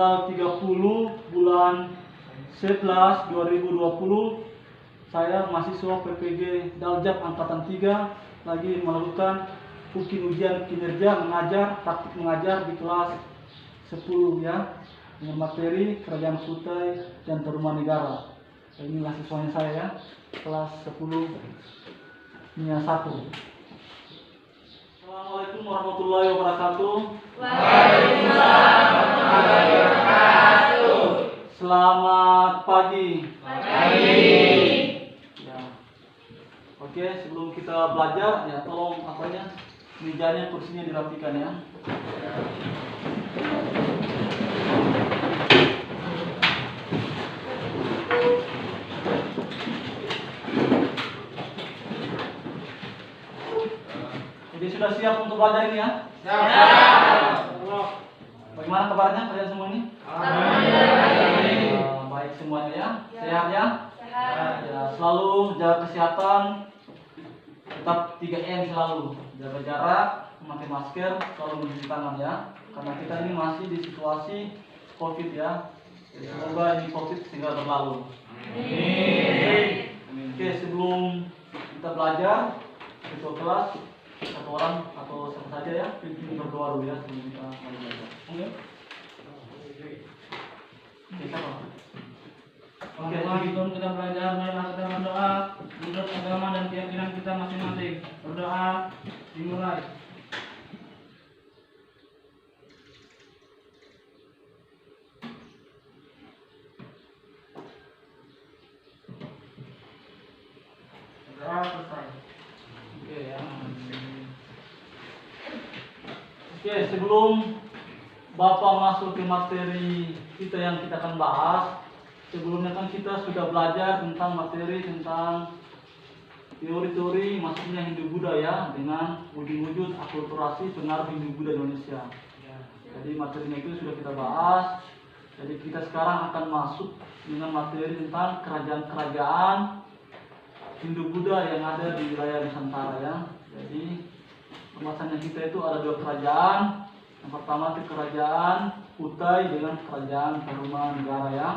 tanggal 30 bulan 11 2020 saya mahasiswa PPG Daljab Angkatan 3 lagi melakukan ujian kinerja mengajar, praktik mengajar di kelas 10 ya, dengan materi Kerajaan Kutai dan Tarumanegara. Inilah siswanya saya ya, kelas 10 NIA 1. Assalamualaikum warahmatullahi wabarakatuh. Waalaikumsalam warahmatullahi wabarakatuh. Selamat pagi. Pagi. Ya. Oke, sebelum kita belajar ya tolong mejanya, kursinya dirapikan ya. Jadi sudah siap untuk belajar ini ya? Siap. Bagaimana kabarnya kalian semua ini? Baik semuanya ya? Sehat ya? Sehat. Ya, selalu jaga kesehatan, tetap 3M selalu, jaga jarak, memakai masker, selalu mencuci tangan ya, karena kita ini masih di situasi COVID ya. Jadi semoga ini COVID segera berlalu. Amin. Oke, sebelum kita belajar, ketua kelas satu orang atau siapa saja ya, pimpin berdoa dulu ya sebelum kita mulai belajar. Oke, siapa? Oke, sebelum kita belajar, marilah kita berdoa menurut agama dan keyakinan kita masing-masing. Berdoa dimulai. Berdoa selesai. Oke ya. Oke, sebelum Bapak masuk ke materi kita yang kita akan bahas, sebelumnya kan kita sudah belajar tentang materi tentang teori-teori masuknya Hindu-Buddha ya, dengan wujud-wujud akulturasi pengaruh Hindu-Buddha Indonesia. Jadi materinya itu sudah kita bahas. Jadi kita sekarang akan masuk dengan materi tentang kerajaan-kerajaan Hindu-Buddha yang ada di wilayah Nusantara ya. Jadi pembahasannya kita itu ada 2 kerajaan. Yang pertama itu kerajaan Kutai dengan kerajaan Tarumanegara ya.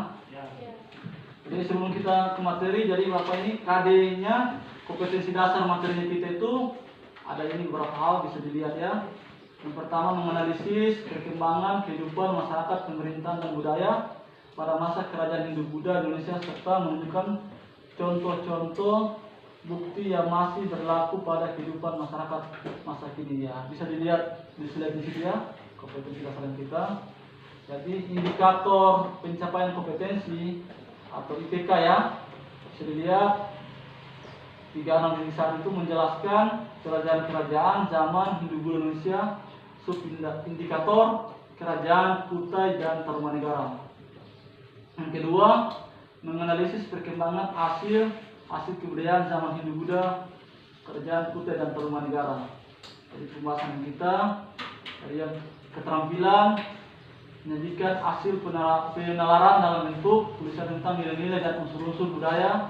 Jadi sebelum kita ke materi, jadi Bapak ini KD-nya, kompetensi dasar materinya kita itu ada ini beberapa hal bisa dilihat ya. Yang pertama menganalisis perkembangan kehidupan masyarakat, pemerintahan dan budaya pada masa kerajaan Hindu-Buddha Indonesia serta menunjukkan contoh-contoh bukti yang masih berlaku pada kehidupan masyarakat masa kini ya. Bisa dilihat di slide di situ ya, kompetensi dasar kita. Jadi indikator pencapaian kompetensi atau IPK ya, bisa dilihat 36 tulisan itu menjelaskan kerajaan-kerajaan zaman Hindu-Buddha Indonesia, subindikator kerajaan Kutai dan Tarumanegara. Yang kedua, menganalisis perkembangan hasil kebudayaan zaman Hindu-Buddha, kerajaan Kutai dan Tarumanegara. Jadi pembahasan kita dari yang keterampilan menyajikan hasil penalaran dalam bentuk tulisan tentang nilai-nilai dan unsur-unsur budaya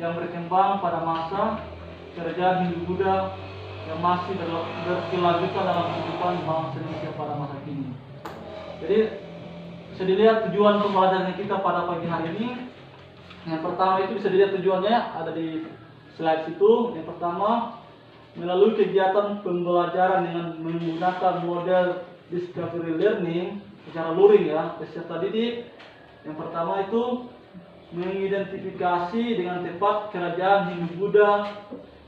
yang berkembang pada masa kerajaan Hindu-Buddha yang masih berkelanjutan dalam kehidupan bangsa Indonesia pada masa kini. Jadi bisa dilihat tujuan pembelajaran kita pada pagi hari ini. Yang pertama itu bisa dilihat tujuannya ada di slide situ. Yang pertama, melalui kegiatan pembelajaran dengan menggunakan model discovery learning secara luring ya, peserta didik. Yang pertama itu mengidentifikasi dengan tepat kerajaan Hindu-Buddha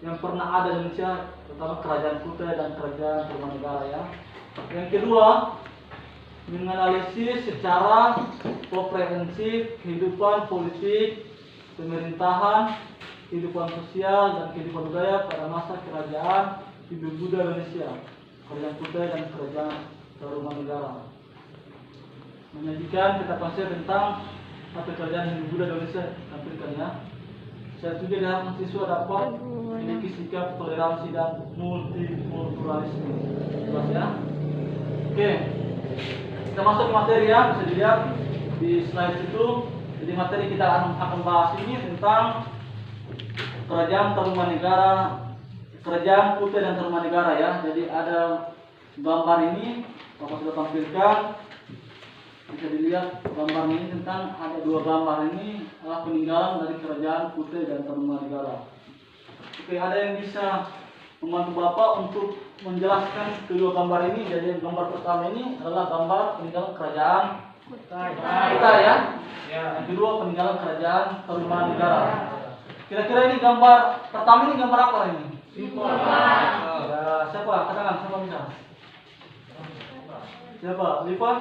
yang pernah ada di Indonesia, terutama kerajaan Kutai dan kerajaan Tarumanegara ya. Yang kedua, menganalisis secara komprehensif kehidupan politik, pemerintahan, kehidupan sosial dan kehidupan budaya pada masa kerajaan Hindu-Buddha Indonesia, kerajaan Kutai dan kerajaan Tarumanegara. Menyajikan kita konsep tentang satu kerajaan Hindu-Buddha Indonesia tampilkan ya. Saya tujuan dalam siswa dapat memiliki sikap toleransi dan multikulturalisme. Jelas ya. Oke, kita masuk ke materi ya. Bisa dilihat di slide itu. Jadi materi kita akan bahas ini tentang kerajaan Tarumanegara, kerajaan Kutai dan Tarumanegara ya. Jadi ada gambar ini Bapak sudah tampilkan. bisa dilihat gambar ini tentang ada dua gambar ini adalah peninggalan dari kerajaan Kutai dan Tarumanegara. Oke, ada yang bisa membantu Bapak untuk menjelaskan kedua gambar ini? Jadi gambar pertama ini adalah gambar peninggalan kerajaan Kutai ya. Yang kedua peninggalan kerajaan Tarumanegara. Kira-kira ini gambar pertama ini gambar apa ini? Ya, siapa? Katakan siapa bisa? Siapa? Lipa?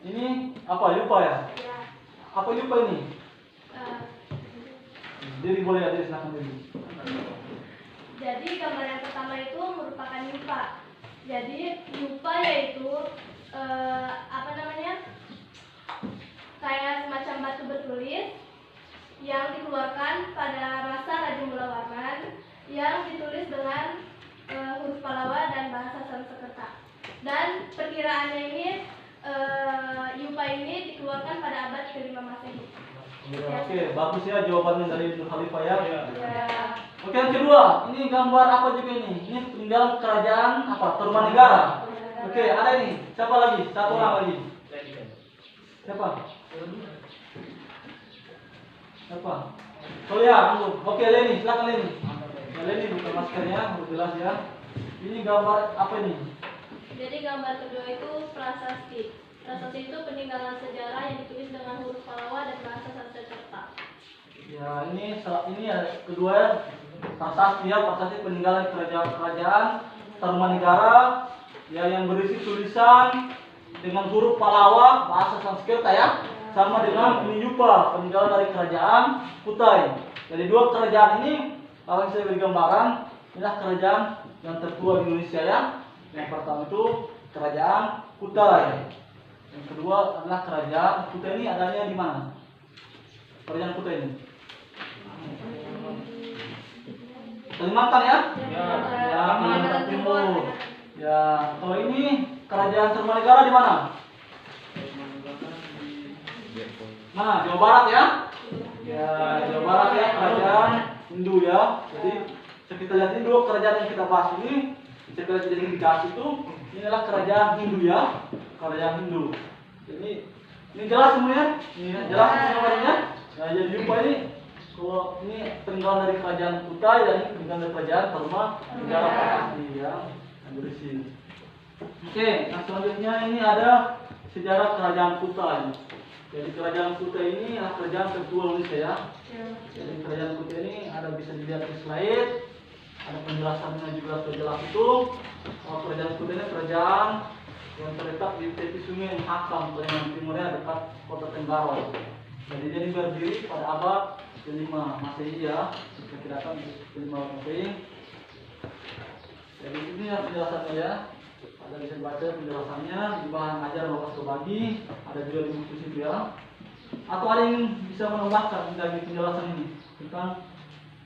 Ini apa? Lupa ya? Apa lupa ini? Diri boleh ya, diri silakan diri. Jadi gambar yang pertama itu merupakan yupa. Jadi yupa yaitu apa namanya? Kayak semacam batu bertulis yang dikeluarkan pada masa Raja Mulawarman yang ditulis dengan huruf Pallawa dan bahasa Sanskerta. Dan perkiraannya ini yupa ini dikeluarkan pada abad ke-5 Masehi. Oke, bagus ya jawabannya dari Nur Khalifah ya. Ya. Oke, yang kedua, ini gambar apa juga ini? Ini peninggalan kerajaan apa? Tarumanegara. Oke, ada ini. Siapa lagi? Satu orang lagi. Siapa? Siapa? Oh ya, tunggu. Oke, Leni, silakan Leni. Ya, Leni buka maskernya, harus jelas ya. Ini gambar apa ini? Jadi gambar kedua itu prasasti. Prasasti itu peninggalan sejarah yang ditulis dengan huruf Pallawa dan bahasa Sanskerta. Ya, ini ya kedua ya. Prasasti ya, prasasti peninggalan kerajaan Tarumanegara ya, yang berisi tulisan dengan huruf Pallawa bahasa Sanskerta ya. Sama dengan ini yupa, peninggalan dari kerajaan Kutai. Jadi dua kerajaan ini kalau saya beri gambaran, inilah kerajaan yang tertua di Indonesia ya. Yang pertama itu kerajaan Kutai. Yang kedua adalah kerajaan Kutai. Ini adanya di mana? Kerajaan Kutai ini. Kalimantan ya? Ya, Kalimantan Timur. Ya, kalau ini kerajaan Tarumanegara di mana? Mana? Jawa Barat ya? Ya, Jawa Barat ya, kerajaan Hindu ya. Jadi kita lihat ini dua kerajaan yang kita bahas ini, kita lihat jadi indikasi itu, ini adalah kerajaan Hindu ya, kerajaan Hindu. Jadi ini jelas semuanya, ini jelas semuanya. Nah, jadi lupa ini kalau ini peninggalan dari kerajaan Kutai dan ini peninggalan dari kerajaan Tarumanegara pasti ya, yang berisi. Oke, nah selanjutnya ini ada sejarah kerajaan Kutai. Jadi kerajaan Kutai ini adalah kerajaan tertua Indonesia ya. Jadi kerajaan Kutai ini ada bisa dilihat di slide, ada penjelasannya juga terjelas itu. Kerajaan Kutai ini kerajaan yang terletak di tepi sungai Mahakam, Kalimantan Timurnya dekat kota Tenggarong. Jadi dia berdiri pada abad ke-5 Masehi ya, diperkirakan ke-5 Masehi. Jadi ini ya penjelasannya ya. Ada bisa baca penjelasannya di bahan ajar Bapak Sobagi, ada juga di buku situ ya. Atau ada yang bisa menambahkan dari penjelasan ini tentang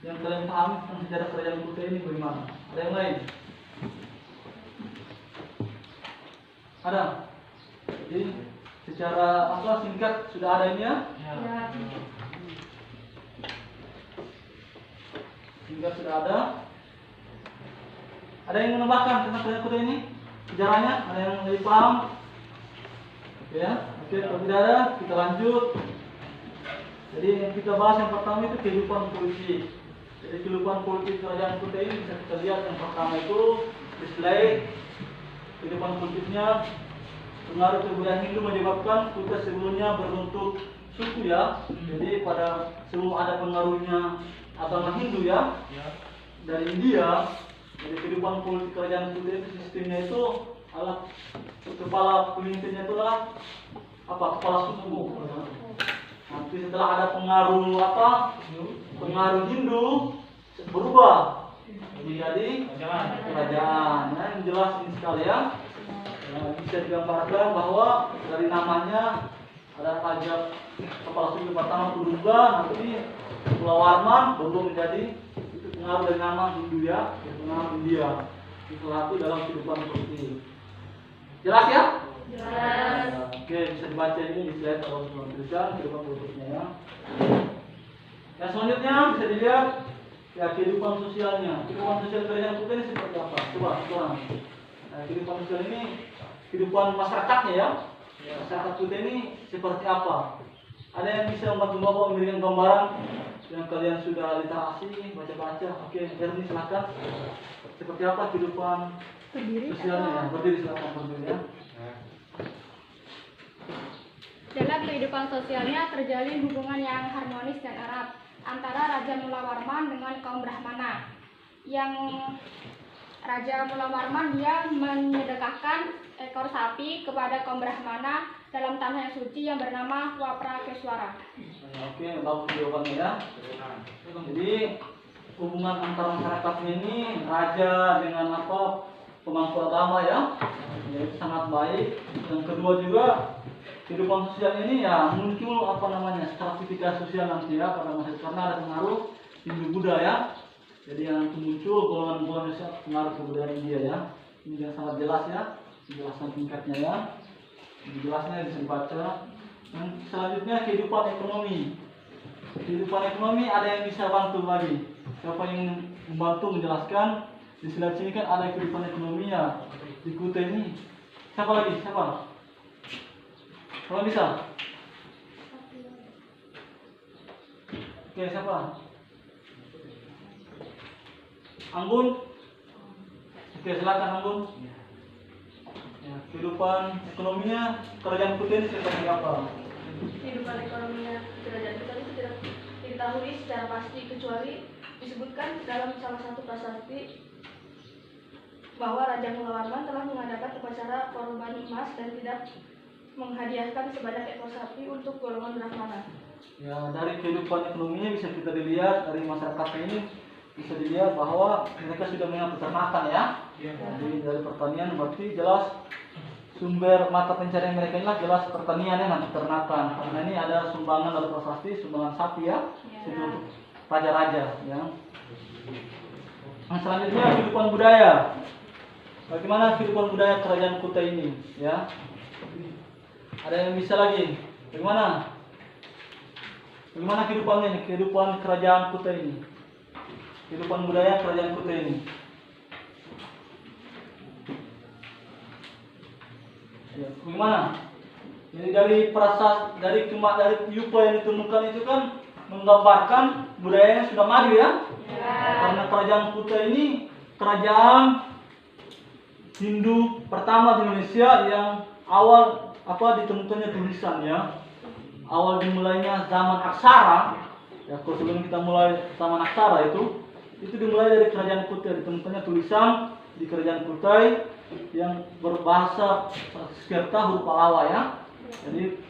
yang kalian pahami tentang sejarah kerajaan Kutai ini bagaimana? Ada yang lain? Ada? Jadi secara apa singkat sudah ada ini ya? Singkat sudah ada. Ada yang menambahkan tentang kerajaan Kutai ini? Sejarahnya ada yang lebih paham? Ya, oke, kalau tidak ada kita lanjut. Jadi yang kita bahas yang pertama itu kehidupan politik. Jadi kehidupan politik kerajaan Kutai ini bisa kita lihat yang pertama itu di slide. Kehidupan politiknya, pengaruh kebudayaan Hindu menyebabkan Kutai sebelumnya berbentuk suku ya. Jadi pada sebelum ada pengaruhnya agama Hindu ya dari India. Jadi kehidupan politik kerajaan Kutai itu sistemnya itu adalah kepala pemimpinnya itu adalah apa? Kepala suku. Nanti setelah ada pengaruh apa? Pengaruh Hindu berubah menjadi kerajaan. Nah, yang jelas ini sekali ya. Bisa digambarkan bahwa dari namanya ada pajak kepala suku pertama Kudungga, nanti Pulau Warman berubah menjadi itu pengaruh dari nama Hindu ya, pengaruh India. Itu satu dalam kehidupan politik. Jelas ya? Jelas. Oke, bisa dibaca ini di slide kalau belum tulisan kehidupan politiknya ya. Yang selanjutnya bisa dilihat ya kehidupan sosialnya. Kehidupan sosial kerajaan Kutai ini seperti apa? Coba sekarang. Nah, kehidupan sosial ini kehidupan masyarakatnya ya. Masyarakat Kuta ini seperti apa? Ada yang bisa membantu Bapak memberikan gambaran yang kalian sudah literasi, baca-baca? Oke, Erni silakan. Seperti apa kehidupan sosialnya ya? Berdiri silakan berdiri ya. Dalam kehidupan sosialnya terjalin hubungan yang harmonis dan erat antara Raja Mula Warman dengan kaum Brahmana. Yang Raja Mula Warman dia menyedekahkan ekor sapi kepada kaum Brahmana dalam tanah yang suci yang bernama Waprakeswara. Oke, bagus jawabannya ya. Jadi hubungan antara masyarakatnya ini raja dengan apa pemangku agama ya, itu sangat baik. Yang kedua juga kehidupan sosial ini ya muncul apa namanya stratifikasi sosial nanti ya pada masa itu karena ada pengaruh Hindu Buddha ya. Jadi yang muncul golongan-golongan sosial pengaruh kebudayaan India ya. Ini yang sangat jelas ya, penjelasan tingkatnya ya. Jelasnya bisa dibaca. Yang selanjutnya kehidupan ekonomi. Kehidupan ekonomi ada yang bisa bantu lagi. Siapa yang membantu menjelaskan? Di slide sini kan ada kehidupan ekonomi ya. Di Kuta ini. Siapa lagi? Siapa? Kalau bisa? Oke, siapa? Anggun? Oke, silakan Anggun. Ya, kehidupan ekonominya kerajaan Kuta ini seperti apa? Kehidupan ekonominya kerajaan kita itu tidak diketahui secara pasti kecuali disebutkan dalam salah satu prasasti bahwa Raja Mula Warman telah mengadakan upacara korban emas dan tidak menghadiahkan sebanyak ekor sapi untuk golongan Brahmana. Ya, dari kehidupan ekonominya bisa kita dilihat dari masyarakat ini bisa dilihat bahwa mereka sudah mengenal peternakan ya. Jadi dari pertanian berarti jelas sumber mata pencarian mereka inilah jelas pertanian dan peternakan. Karena ini ada sumbangan dari prasasti, sumbangan sapi ya, itu untuk raja-raja ya. Nah, selanjutnya kehidupan budaya. Bagaimana kehidupan budaya kerajaan Kuta ini ya? Ada yang bisa lagi? Bagaimana? Bagaimana kehidupannya ini? Kehidupan kerajaan Kuta ini? Kehidupan budaya kerajaan Kuta ini? Ya, bagaimana? Jadi dari dari yupa yang ditemukan itu kan menggambarkan budayanya sudah maju ya. Karena kerajaan Kuta ini kerajaan Hindu pertama di Indonesia yang awal ditemukannya tulisan ya. Awal dimulainya zaman aksara. Ya, kalau sebelum kita mulai zaman aksara itu dimulai dari kerajaan Kuta, ditemukannya tulisan di kerajaan Kutai yang berbahasa Sanskerta huruf Pallava ya. Jadi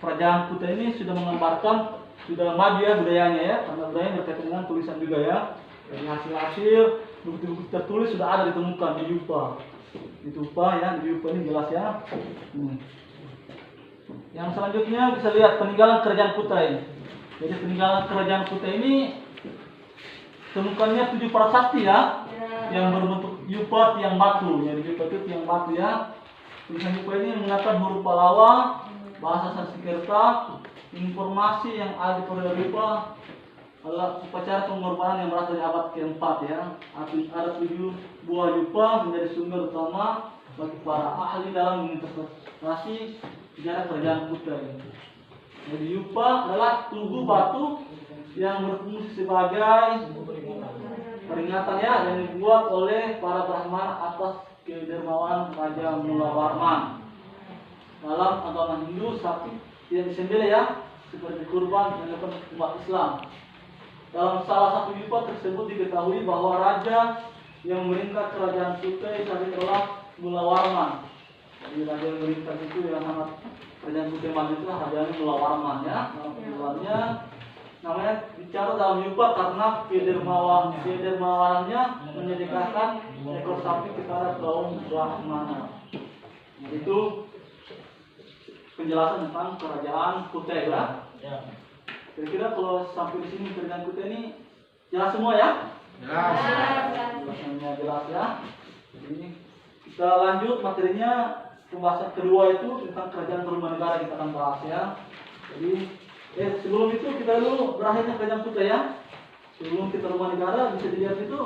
kerajaan Kuta ini sudah menggambarkan sudah maju ya budayanya ya, karena budayanya berkaitan dengan tulisan juga ya. Dari hasil-hasil bukti-bukti tertulis sudah ada ditemukan di Yupa. Di Yupa ya, di Yupa ini jelas ya. Yang selanjutnya bisa lihat peninggalan kerajaan Kutai. Jadi peninggalan kerajaan Kutai ini temukannya 7 prasasti ya, yang berbentuk yupa tiang batu. Jadi yupa itu tiang batu ya. Tulisan yupa ini menggunakan huruf Pallava, bahasa Sanskerta. Informasi yang ada di periode yupa adalah upacara pengorbanan yang berasal dari abad keempat ya. Ada 7 buah yupa menjadi sumber utama bagi para ahli dalam menginterpretasi sejarah kerajaan Kutai. Jadi yupa adalah tugu batu yang berfungsi sebagai peringatan ya yang dibuat oleh para Brahmana atas kedermawan Raja Mula Warman. Dalam agama Hindu sapi tidak disembelih ya, seperti kurban yang dilakukan umat Islam. Dalam salah satu yupa tersebut diketahui bahwa raja yang memerintah kerajaan Kutai saat itu adalah Mula Warman. Jadi raja yang memerintah itu yang sangat kerajaan Kutai maju itu Raja Mula Warman ya. Namanya namanya bicara dalam yupa karena kedermawannya menyedekahkan ekor sapi kepada kaum Brahmana. Itu penjelasan tentang kerajaan Kutai ya. Kira-kira kalau sampai di sini kerajaan Kutai ini jelas semua ya? Jelas. Jelas ya. Jadi kita lanjut materinya, pembahasan kedua itu tentang kerajaan Tarumanegara kita akan bahas ya. Jadi sebelum itu kita dulu berakhirnya kerajaan Kutai ya. Sebelum kita Tarumanegara bisa dilihat itu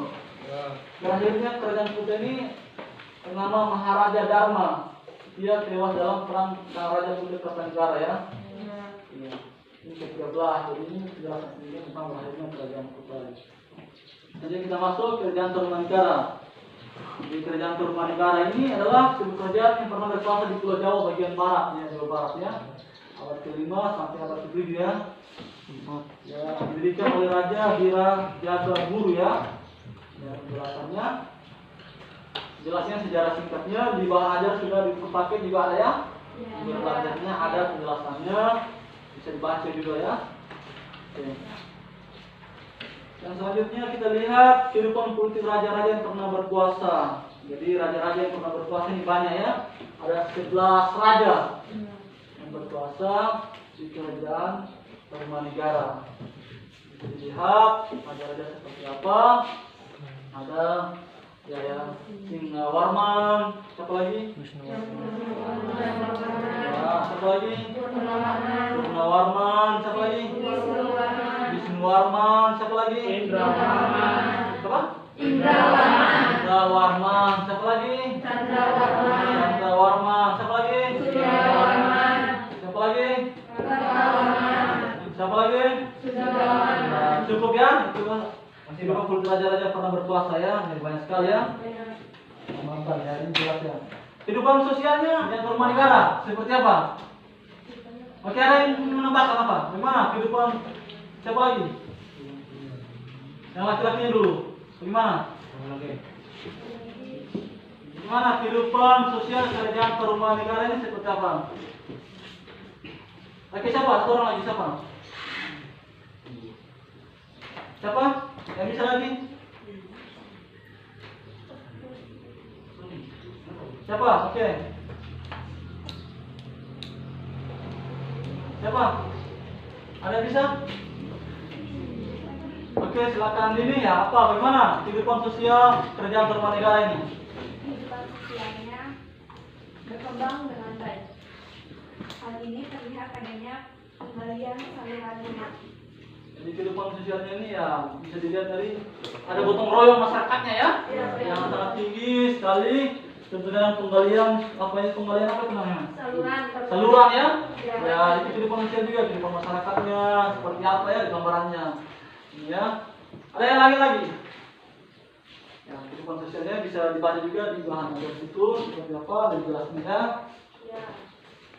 berakhirnya kerajaan Kutai ini bernama Maharaja Dharma. ia tewas dalam perang Raja Kulit Kartanegara ya. Iya. Ini ke-13, jadi ini penjelasan sedikit tentang lahirnya kerajaan Kutai. Jadi kita masuk kerajaan Tarumanegara. Di kerajaan Tarumanegara ini adalah sebuah kerajaan yang pernah berkuasa di Pulau Jawa bagian barat ya, Jawa Barat ya. Abad ke-5 sampai abad ke-7 ya. Ya, didirikan oleh Raja Hira Jaga Guru ya. Ya, penjelasannya. Jelasnya sejarah singkatnya di bahan ajar sudah dipakai juga ada ya. Di belajarnya ada penjelasannya, bisa dibaca juga ya. Oke. Yang selanjutnya kita lihat kehidupan politik raja-raja yang pernah berkuasa. Jadi raja-raja yang pernah berkuasa ini banyak ya. Ada 11 raja yang berkuasa di kerajaan Tarumanegara. Bisa dilihat raja-raja seperti apa. Ada ya Singawarman, siapa lagi? Ya, siapa lagi? Purnawarman, siapa lagi? Wisnuwarman, siapa lagi? Indrawarman. Siapa? Indrawarman. Indrawarman, siapa lagi? Chandrawarman. Chandrawarman, siapa lagi? Suryawarman. Siapa lagi? Kartawarman. Siapa lagi? Sudawarman. Nah, cukup ya, itu masih beberapa raja-raja pernah berkuasa ya, banyak sekali ya. Mantap ya, ini jelas ya. Kehidupan sosialnya yang Tarumanegara seperti apa? Oke, ada yang menambahkan apa? Bagaimana kehidupan siapa lagi? Yang laki-lakinya dulu. Bagaimana? Bagaimana kehidupan sosial kerajaan Tarumanegara ini seperti apa? Oke, siapa? Satu orang lagi siapa? Siapa? Yang bisa lagi? Siapa? Oke. Siapa? Ada bisa? Oke, silakan ini ya. Apa? Bagaimana kehidupan sosial kerajaan Tarumanegara ini? Kehidupan sosialnya berkembang dengan baik. Hal ini terlihat adanya pengalian saluran minat. Jadi kehidupan sosialnya ini ya bisa dilihat dari ada gotong royong masyarakatnya ya, yang sangat tinggi sekali. Tentu dengan penggalian apa ini penggalian apa itu namanya? Saluran ya. Ya itu kehidupan sosial juga kehidupan masyarakatnya seperti apa ya di gambarannya. Ini ya. Ada yang lagi? Ya kehidupan sosialnya bisa dibaca juga di bahan ajar situ seperti apa dan jelasnya.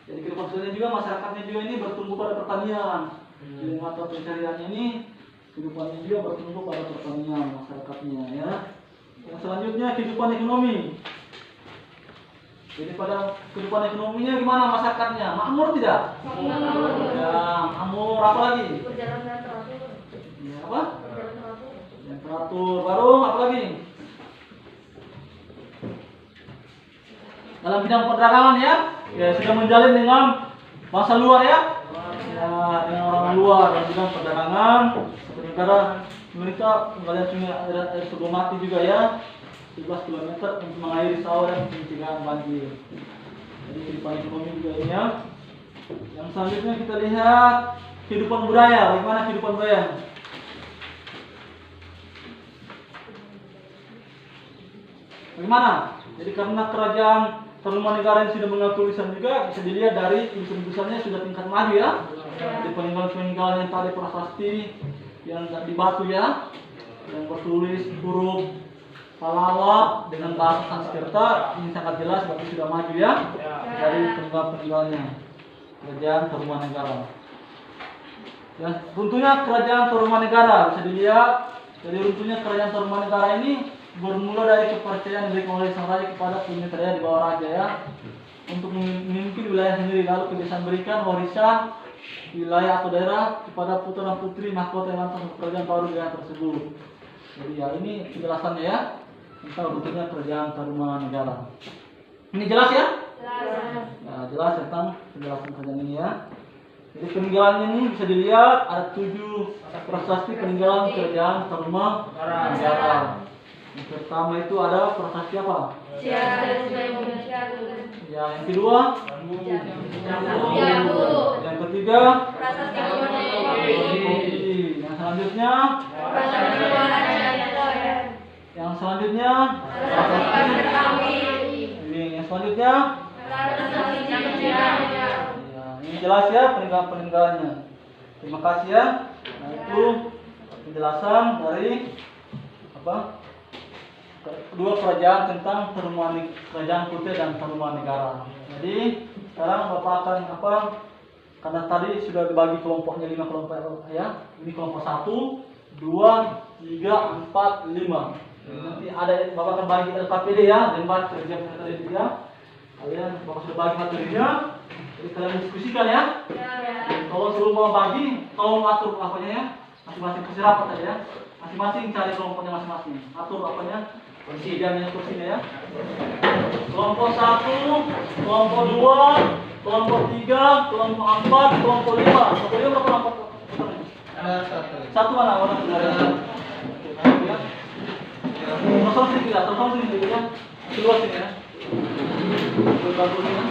Jadi kehidupan sosialnya juga masyarakatnya juga ini bertumbuh pada pertanian. Jadi mata pencariannya ini kehidupannya juga bertumbuh pada pertanian masyarakatnya ya. Yang selanjutnya kehidupan ekonomi. Jadi pada kehidupan ekonominya gimana masyarakatnya? Makmur tidak? Ya, makmur apa lagi? Berjalan dengan teratur. Ya, apa? Berjalan teratur. Yang teratur. Baru apa lagi? Dalam bidang perdagangan ya, ya sudah menjalin dengan bangsa luar ya. Ya, dengan orang luar dan juga perdagangan seperti negara mereka penggalian sungai air Sugomati juga ya 11 km untuk mengairi sawah dan pencegahan banjir. Jadi kehidupan ekonomi juga ini ya. Yang selanjutnya kita lihat kehidupan budaya. Bagaimana kehidupan budaya? Bagaimana? Jadi karena kerajaan Tarumanegara yang sudah mengatur tulisan juga bisa dilihat dari tulisan-tulisannya sudah tingkat maju ya. Di peninggalan-peninggalan yang tadi prasasti yang di batu ya, yang bertulis huruf Palawa dengan bahasa Sanskerta ini sangat jelas berarti sudah maju ya dari peninggalan-peninggalannya kerajaan Tarumanegara. Ya, runtuhnya kerajaan Tarumanegara bisa dilihat. Jadi runtuhnya kerajaan Tarumanegara ini bermula dari kepercayaan yang diberikan oleh sang raja kepada punyanya di bawah raja ya, untuk memimpin wilayah sendiri, lalu kebiasaan berikan warisan wilayah atau daerah kepada putra dan putri mahkota yang lantas kerajaan baru daerah tersebut. Jadi ya ini penjelasannya ya tentang runtuhnya kerajaan Tarumanegara. Ini jelas ya? Ya, jelas tentang penjelasan kerajaan ini ya. Jadi peninggalannya ini bisa dilihat ada 7 prasasti peninggalan kerajaan Tarumanegara. Yang pertama itu ada prasasti apa? Ya, yang kedua? Yang ketiga? Yang selanjutnya? Yang selanjutnya? Yang selanjutnya? Ya, ini jelas ya peninggalan-peninggalannya. Terima kasih ya. Nah, itu penjelasan dari kedua kerajaan tentang kerajaan putih dan Tarumanegara. Jadi sekarang Bapak akan karena tadi sudah dibagi kelompoknya 5 kelompok ya. Ini kelompok 1, 2, 3, 4, 5. Nanti ada Bapak akan bagi LKPD ya, lembar kerja tadi ya. Kalian Bapak sudah bagi materinya. Jadi kalian diskusikan ya. Kalau sebelum mau bagi, tolong atur apanya ya. Masing-masing kursi rapat aja ya. Masing-masing cari kelompoknya masing-masing. Atur apanya? Kursinya ya. Kelompok 1, kelompok 2, kelompok 3, kelompok 4, kelompok 5. Kelompok 5 berapa kelompok? Satu mana orang ya. Terus sini ya. Keluar sini ya. Bagus ya.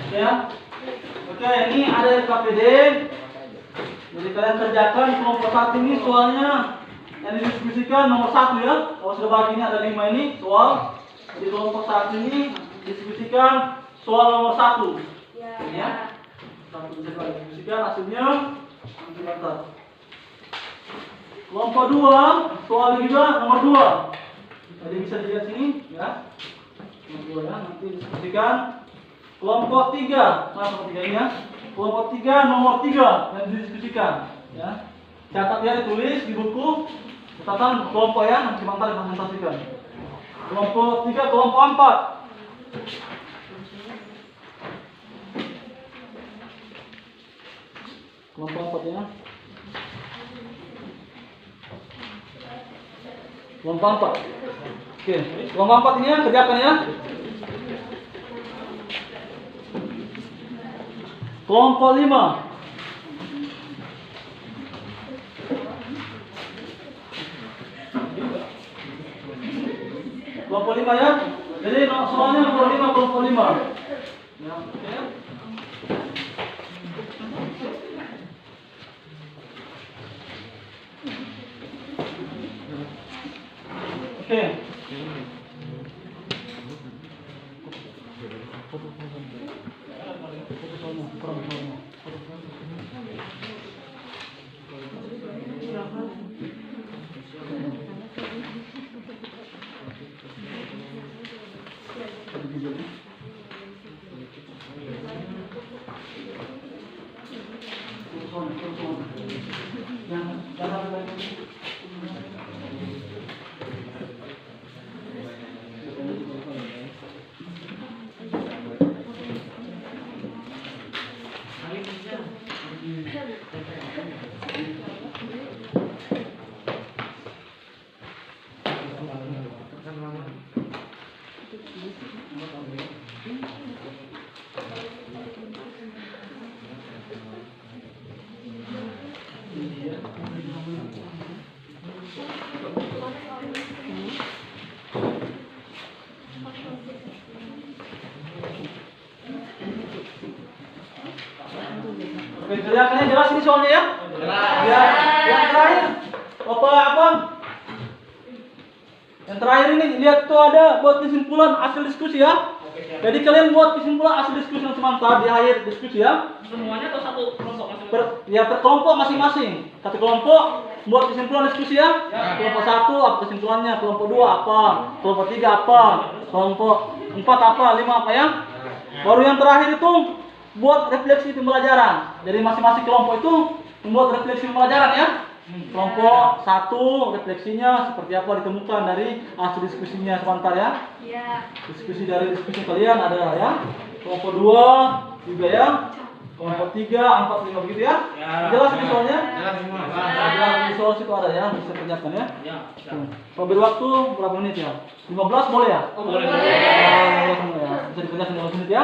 Ya. Oke, ini ada LKPD. Jadi kalian kerjakan kelompok 1 ini soalnya yang didiskusikan nomor 1 ya. Kalau sudah bagi ini ada 5 ini soal. Jadi kelompok 1 ini diskusikan soal nomor 1. Ya. Kita bisa diskusikan hasilnya nanti bentar. Kelompok 2 soal juga nomor 2. Jadi bisa dilihat sini ya. Nomor 2 ya, nanti diskusikan. Kelompok 3, mana kelompok 3 ini ya? Kelompok 3 nomor 3 yang didiskusikan ya. Catat ya, ditulis di buku. Catatan kelompok ya, nanti sebentar dipresentasikan. Kelompok 3, kelompok 4. Kelompok 4 ya. Kelompok 4. Oke, kelompok 4 ini ya, kerjakan ya. Kelompok 5. Kelompok 5 ya. Jadi soalnya nomor 5 kelompok 5. Ya, oke. Oke. Oke, kelihatannya jelas ini soalnya ya? Ya, yang terakhir apa? Yang terakhir ini lihat tuh ada buat kesimpulan hasil diskusi ya. Jadi kalian buat kesimpulan hasil diskusi yang sementara di akhir diskusi ya. Semuanya atau satu kelompok masing-masing? Per kelompok masing-masing. Satu kelompok buat kesimpulan diskusi ya. Kelompok 1 apa kesimpulannya, kelompok 2 apa, kelompok 3 apa, kelompok 4 apa, 5 apa ya. Baru yang terakhir itu buat refleksi pembelajaran. Jadi masing-masing kelompok itu membuat refleksi pembelajaran ya. Kelompok 1 refleksinya seperti apa ditemukan dari hasil diskusinya sebentar ya. Diskusi dari diskusi kalian ada ya. Kelompok 2 juga ya. Kelompok 3, 4, 5 begitu ya. Jelas ini soalnya? Jelas di soal situ ada ya, bisa kerjakan ya. Kalau beri waktu berapa menit ya? 15 boleh ya? Boleh. Bisa dikerjakan 15 menit ya?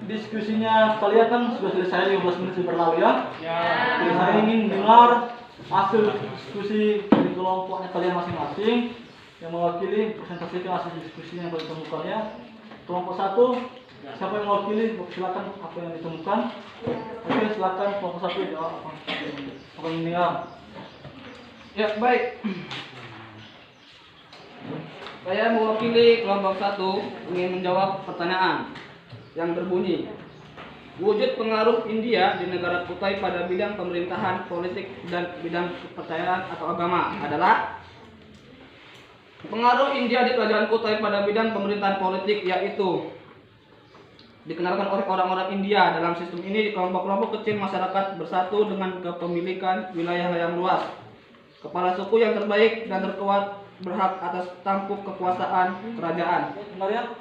diskusinya kalian kan sudah selesai 15 menit sudah berlalu ya. Ya. Oke, saya ingin dengar hasil diskusi dari kelompoknya kalian masing-masing yang mewakili, presentasikan hasil diskusinya yang kalian temukannya. Kelompok 1, siapa yang mewakili? Silakan apa yang ditemukan. Oke, silakan kelompok 1 jawab apa yang dengar. Ya, baik. Saya mewakili kelompok 1 ingin menjawab pertanyaan yang berbunyi, wujud pengaruh India di negara Kutai pada bidang pemerintahan, politik, dan bidang kepercayaan atau agama adalah pengaruh India di kerajaan Kutai pada bidang pemerintahan politik, yaitu dikenalkan oleh orang-orang India. Dalam sistem ini, kelompok-kelompok kecil masyarakat bersatu dengan kepemilikan wilayah yang luas. Kepala suku yang terbaik dan terkuat berhak atas tampuk kekuasaan kerajaan. Kalian?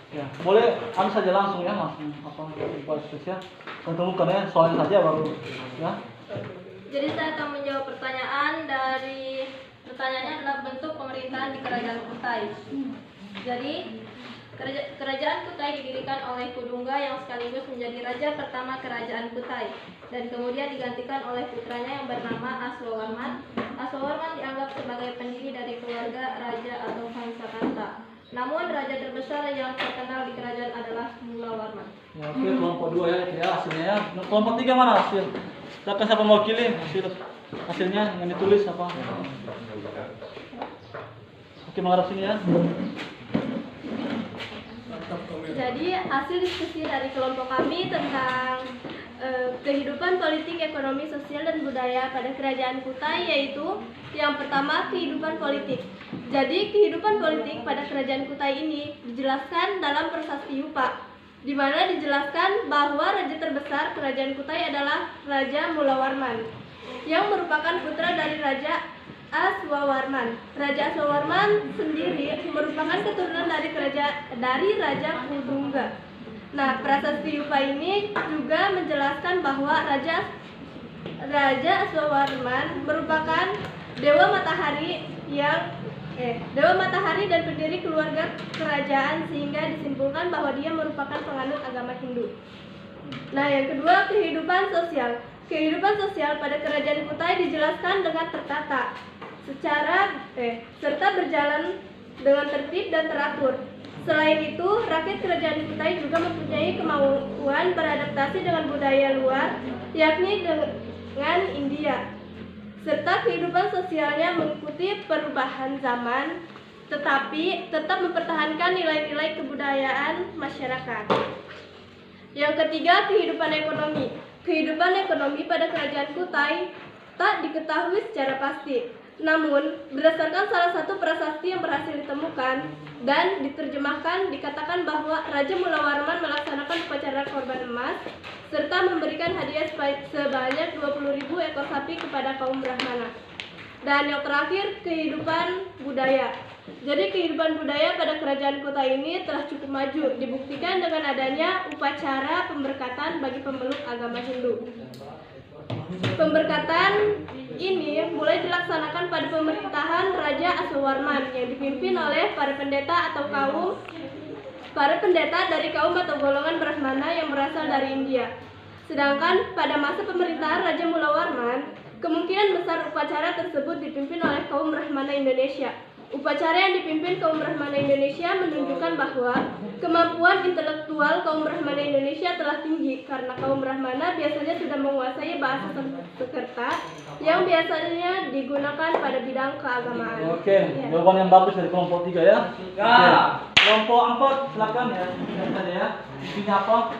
Ya, boleh anu saja langsung ya, langsung apa buat spesial. Temukan ya, soalnya saja baru ya. Jadi saya akan menjawab pertanyaan dari pertanyaannya adalah bentuk pemerintahan di Kerajaan Kutai. Jadi Kerajaan Kutai didirikan oleh Kudungga yang sekaligus menjadi raja pertama Kerajaan Kutai dan kemudian digantikan oleh putranya yang bernama Aswawarman. Aswawarman dianggap sebagai pendiri dari keluarga raja atau Hansakarta. Namun raja terbesar yang terkenal di kerajaan adalah Mulawarman. Ya, oke, kelompok 2 ya hasilnya ya. Kelompok 3 mana hasil? Silakan siapa mewakili hasilnya yang ditulis apa? Oke, menghadap sini ya. Jadi hasil diskusi dari kelompok kami tentang kehidupan politik, ekonomi, sosial, dan budaya pada Kerajaan Kutai, yaitu yang pertama kehidupan politik. Jadi kehidupan politik pada Kerajaan Kutai ini dijelaskan dalam Prasasti Yupa, di mana dijelaskan bahwa raja terbesar Kerajaan Kutai adalah Raja Mulawarman, yang merupakan putra dari Raja Aswawarman. Raja Aswawarman sendiri merupakan keturunan dari Raja Kudungga. Nah, Prasasti Yupa ini juga menjelaskan bahwa Raja Aswawarman merupakan dewa matahari dan pendiri keluarga kerajaan, sehingga disimpulkan bahwa dia merupakan penganut agama Hindu. Nah, yang kedua, kehidupan sosial. Kehidupan sosial pada Kerajaan Kutai dijelaskan dengan tertata serta berjalan dengan tertib dan teratur. Selain itu, rakyat Kerajaan Kutai juga mempunyai kemampuan beradaptasi dengan budaya luar, yakni dengan India. Serta kehidupan sosialnya mengikuti perubahan zaman, tetapi tetap mempertahankan nilai-nilai kebudayaan masyarakat. Yang ketiga, kehidupan ekonomi. Kehidupan ekonomi pada Kerajaan Kutai tak diketahui secara pasti. Namun, berdasarkan salah satu prasasti yang berhasil ditemukan dan diterjemahkan, dikatakan bahwa Raja Mulawarman melaksanakan upacara korban emas serta memberikan hadiah sebanyak 20.000 ekor sapi kepada kaum Brahmana. Dan yang terakhir, kehidupan budaya. Jadi kehidupan budaya pada Kerajaan Kutai ini telah cukup maju, dibuktikan dengan adanya upacara pemberkatan bagi pemeluk agama Hindu. Pemberkatan ini mulai dilaksanakan pada pemerintahan Raja Aswawarman yang dipimpin oleh para pendeta dari kaum atau golongan Brahmana yang berasal dari India. Sedangkan pada masa pemerintahan Raja Mulawarman, kemungkinan besar upacara tersebut dipimpin oleh kaum Brahmana Indonesia. Upacara yang dipimpin kaum Brahmana Indonesia menunjukkan bahwa kemampuan intelektual kaum Brahmana Indonesia telah tinggi karena kaum Brahmana biasanya sudah menguasai bahasa Sanskerta yang biasanya digunakan pada bidang keagamaan. Oke, jawaban yang bagus dari kelompok 3 ya. Ya. Oke. Kelompok 4 silakan ya. Ya. Isinya apa?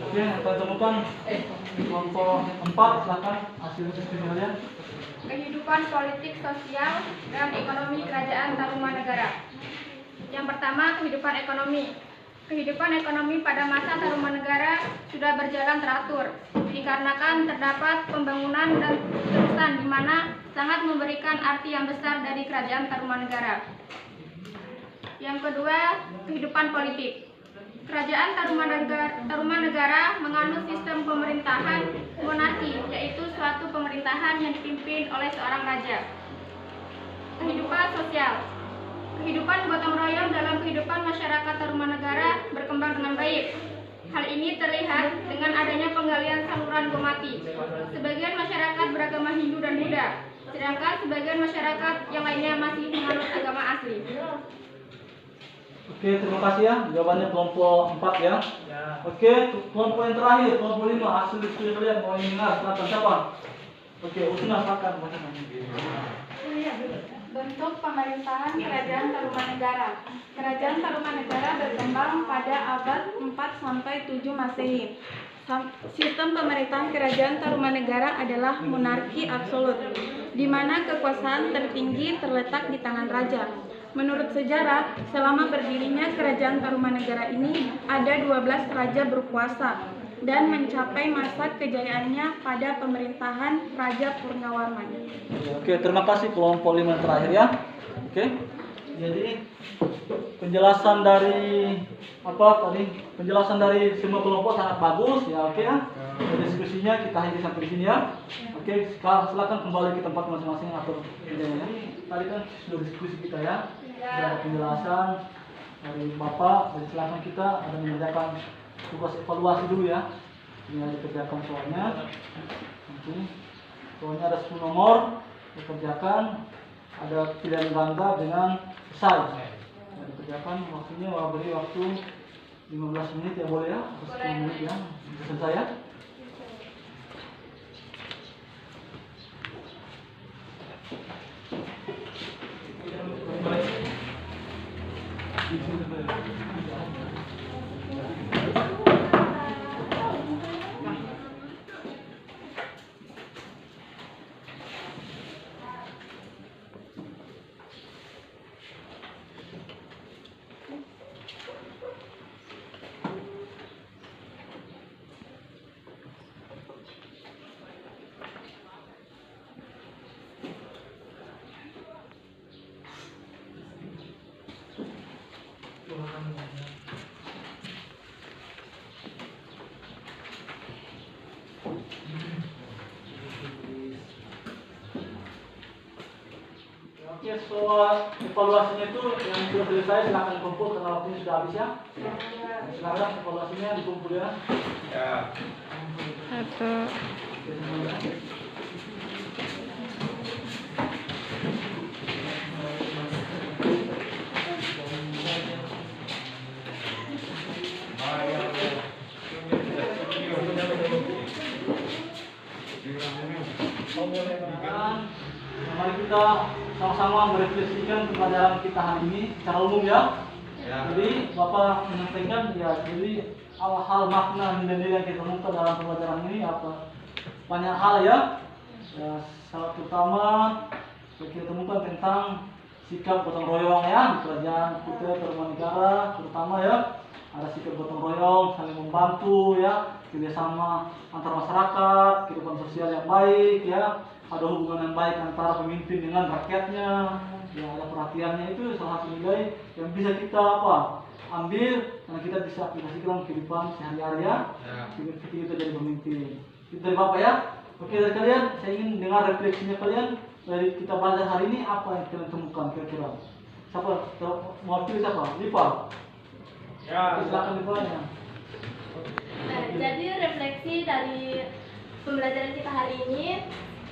Oke, kita temukan kelompok 4 silakan hasil diskusi kalian. Kehidupan politik, sosial, dan ekonomi Kerajaan Tarumanegara. Yang pertama, kehidupan ekonomi. Kehidupan ekonomi pada masa Tarumanegara sudah berjalan teratur, dikarenakan terdapat pembangunan dan terusan di mana sangat memberikan arti yang besar dari Kerajaan Tarumanegara. Yang kedua, kehidupan politik. Kerajaan Tarumanegara menganut sistem pemerintahan monarki, yaitu suatu pemerintahan yang dipimpin oleh seorang raja. Kehidupan sosial. Kehidupan gotong royong dalam kehidupan masyarakat Tarumanegara berkembang dengan baik. Hal ini terlihat dengan adanya penggalian saluran Gomati. Sebagian masyarakat beragama Hindu dan Buddha, sedangkan sebagian masyarakat yang lainnya masih menganut agama asli. Oke, terima kasih ya. Jawabannya kelompok 4 ya. Oke, kelompok yang terakhir, kelompok 5, hasil diskusi kalian mau dengar, silakan siapa? Oke, Usna silakan. Bentuk pemerintahan Kerajaan Tarumanegara. Kerajaan Tarumanegara berkembang pada abad 4 sampai 7 Masehi. Sistem pemerintahan Kerajaan Tarumanegara adalah monarki absolut, di mana kekuasaan tertinggi terletak di tangan raja. Menurut sejarah, selama berdirinya Kerajaan Tarumanegara ini ada 12 raja berkuasa dan mencapai masa kejayaannya pada pemerintahan Raja Purnawarman. Oke, terima kasih kelompok 5 yang terakhir ya. Oke. Jadi penjelasan dari penjelasan dari semua kelompok sangat bagus ya. Oke ya. Diskusinya kita akhiri sampai di sini ya. Oke, sekarang silakan kembali ke tempat masing-masing atau kerjanya. Tadi kan sudah diskusi kita ya. Sudah ada penjelasan dari Bapak, dan silakan kita ada mengerjakan tugas evaluasi dulu ya. Ini ada dikerjakan soalnya. Oke. Soalnya ada 10 nomor dikerjakan. Ada pilihan ganda dengan selesai. Nah, dikerjakan waktunya beri waktu 15 menit ya boleh ya, atau 10 menit ya. Bisa selesai ya. Oke, soal evaluasinya itu yang sudah selesai silakan kumpul karena waktunya sudah habis ya. Sekarang evaluasinya dikumpul ya. Satu. Mari kita sama-sama merefleksikan pelajaran kita hari ini secara umum ya. Jadi Bapak menyampaikan ya, jadi hal-hal makna nilai-nilai yang kita temukan dalam pelajaran ini apa? Banyak hal ya. Salah pertama kita temukan tentang sikap gotong royong ya di kerajaan kita Tarumanegara, terutama ya ada sikap gotong royong, saling membantu ya, kerjasama antar masyarakat, kehidupan sosial yang baik ya, ada hubungan yang baik antara pemimpin dengan rakyatnya, ya ada perhatiannya. Itu salah satu nilai yang bisa kita ambil karena kita bisa aplikasikan kehidupan sehari-hari ya, ketika kita jadi pemimpin. Itu dari Bapak ya. Oke, dari kalian saya ingin dengar refleksinya kalian dari kita belajar hari ini, apa yang kalian temukan kira-kira. Siapa mau pilih siapa? Lipa. Ya, silakan Lipanya. Nah, jadi refleksi dari pembelajaran kita hari ini,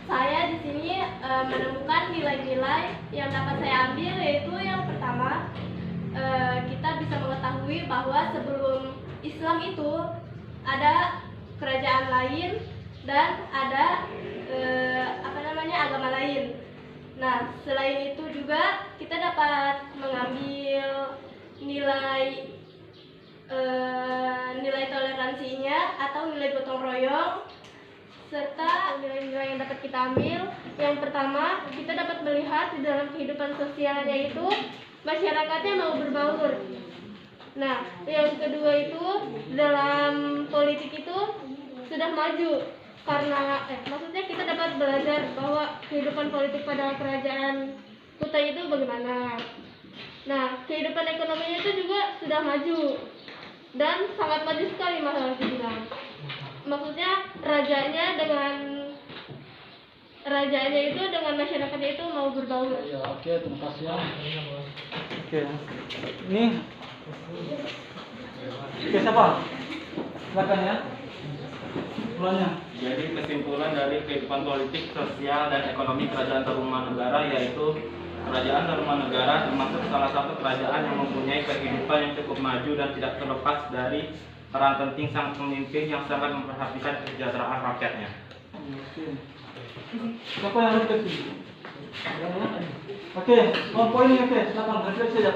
saya di sini menemukan nilai-nilai yang dapat saya ambil, yaitu yang pertama, kita bisa mengetahui bahwa sebelum Islam itu ada kerajaan lain dan ada agama lain. Nah, selain itu juga kita dapat mengambil nilai toleransinya atau nilai gotong royong, serta nilai-nilai yang dapat kita ambil. Yang pertama, kita dapat melihat di dalam kehidupan sosial, yaitu masyarakatnya mau berbaur. Nah, yang kedua itu dalam politik itu sudah maju karena maksudnya kita dapat belajar bahwa kehidupan politik pada kerajaan Kutai itu bagaimana. Nah, kehidupan ekonominya itu juga sudah maju dan sangat maju sekali masalah dibilang. Maksudnya rajanya itu dengan masyarakatnya itu mau berbaur. Ya, oke, terima kasih ya. Oke. Ini. Oke, siapa? Silakan ya. Kesimpulannya. Jadi kesimpulan dari kehidupan politik, sosial, dan ekonomi Kerajaan Tarumanegara yaitu Kerajaan Tarumanegara termasuk salah satu kerajaan yang mempunyai kehidupan yang cukup maju dan tidak terlepas dari peran penting sang pemimpin yang sangat memperhatikan kesejahteraan rakyatnya. Oke. Siapa yang refleksi? Oke, poin ini oke, silakan refleksi aja.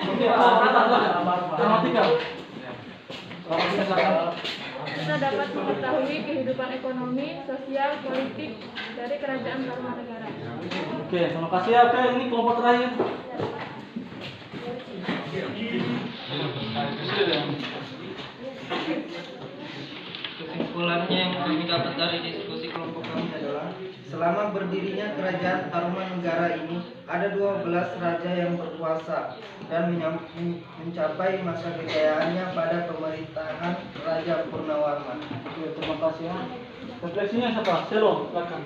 Oke, gramatikal. Kita dapat mengetahui kehidupan ekonomi, sosial, politik dari Kerajaan Tarumanegara. Oke, terima kasih ya. Oke, ini kelompok terakhir. Kesimpulannya yang kami dapat dari diskusi kelompok kami adalah selama berdirinya Kerajaan Tarumanegara ini ada 12 raja yang berkuasa dan mencapai masa kejayaannya pada pemerintahan Raja Purnawarman. Oke, terima kasih ya. Refleksinya siapa? Selo, silakan.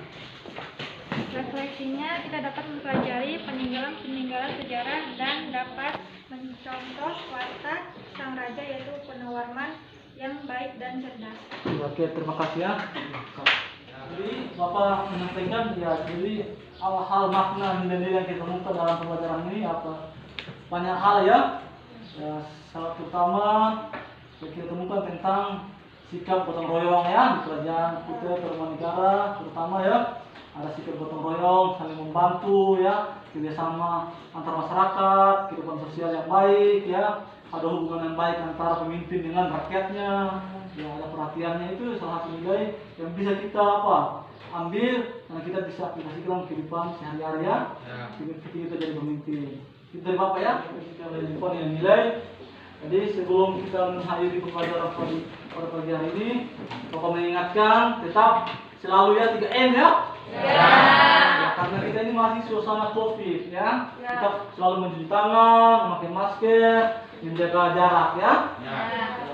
Refleksinya kita dapat mempelajari peninggalan-peninggalan sejarah dan dapat mencontoh watak sang raja yaitu Purnawarman yang baik dan cerdas. Oke, terima kasih ya. Jadi Bapak menyampaikan ya, jadi hal makna nilai-nilai yang kita temukan dalam pembelajaran ini apa? Banyak hal ya. Ya, salah pertama yang kita temukan tentang sikap gotong royong ya di Kerajaan kita Tarumanegara, terutama ya ada sikap gotong royong, saling membantu ya, kerjasama antar masyarakat, kehidupan sosial yang baik ya, ada hubungan yang baik antara pemimpin dengan rakyatnya, ya ada perhatiannya. Itu salah satu nilai yang bisa kita ambil dan kita bisa aplikasikan dalam kehidupan sehari-hari ya, ketika kita jadi pemimpin. Itu dari Bapak ya, kita menyimpan yang nilai. Jadi sebelum kita mengakhiri pembelajaran pada pagi hari ini, Bapak mengingatkan tetap selalu ya 3M ya. Ya, karena kita ini masih suasana COVID ya. Kita selalu mencuci tangan, memakai masker, menjaga jarak ya.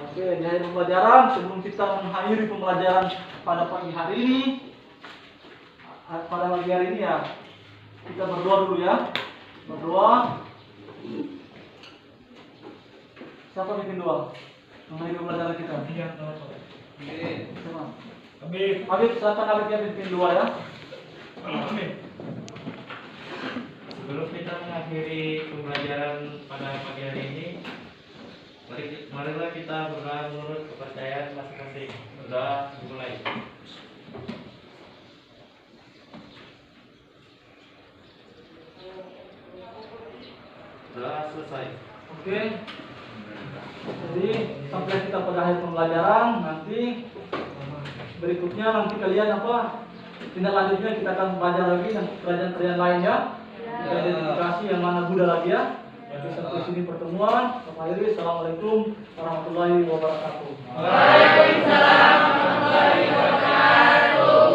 Oke, di akhir pembelajaran sebelum kita mengakhiri pembelajaran pada pagi hari ini, ya kita berdoa dulu ya. Berdoa. Siapa bikin doa? Mengakhiri pembelajaran kita. Habib, silakan Habib yang bikin doa ya. Sebelum kita mengakhiri pembelajaran pada pagi hari ini, marilah kita berdoa menurut kepercayaan masing-masing. Berdoa dimulai. Doa selesai. Oke. Jadi sampai kita pada akhir pembelajaran, nanti berikutnya nanti kalian tindak lanjutnya kita akan belajar lagi yang kerajaan-kerajaan lainnya. Kita identifikasi yang mana Buddha lagi ya. Oke, sampai sini pertemuan. Assalamualaikum warahmatullahi wabarakatuh. Waalaikumsalam warahmatullahi wabarakatuh.